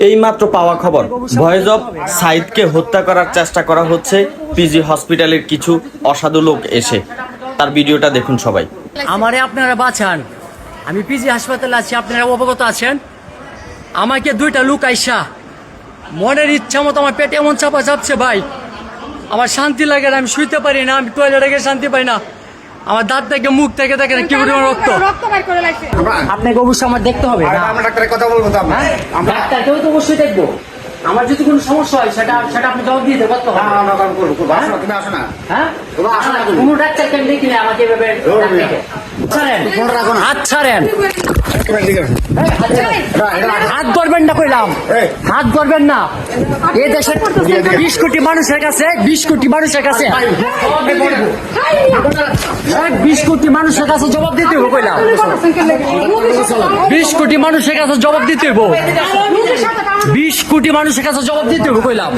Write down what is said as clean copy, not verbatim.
এইমাত্র পাওয়া খবর, ভয়েস অফ সাইদকে হত্যা করার চেষ্টা করা হচ্ছে পিজি হসপিটালের কিছু অসাধু লোক এসে। তার ভিডিওটা দেখুন সবাই। আমারে আপনারা বাঁচান, আমি পিজি হাসপাতালে আছি, আপনারা অবগত আছেন। আমাকে দুইটা লোক আইসা মনের ইচ্ছা মতো আমার পেটে এমন চাপা চাপছে ভাই, আমার শান্তি লাগে না, আমি শুইতে পারি না, আমি টয়লেটে গিয়ে শান্তি পাই না। আমার দাঁত থেকে মুখ থেকে দেখেন কি পরিমাণ রক্ত। আপনাকে অবশ্যই আমার দেখতে হবে না, আমরা ডাক্তারের কথা বলবো তো আমরা ডাক্তারকেও তো অবশ্যই দেখবো। আমার যদি কোনো সমস্যা হয় সেটা আপনি জবাব দিয়ে দেবেন তো। আমরা করবো আসো না, তুমি আসো না। হ্যাঁ, তোমরা আসো না, তুমি। কোনো ডাক্তারকে আমি দেখি না আমাকে এভাবে ছাড়েন, হাত ছাড়েন, হাত ধরবেন না কইলাম, হাত ধরবেন না। এই দেশের 20 কোটি মানুষের কাছে 20 কোটি মানুষের কাছে 20 কোটি মানুষের কাছে জবাব দিতে হবে কইলাম। 20 কোটি মানুষের কাছে জবাব দিতে হবে, 20 কোটি মানুষের কাছে জবাব দিতে হবে কইলাম।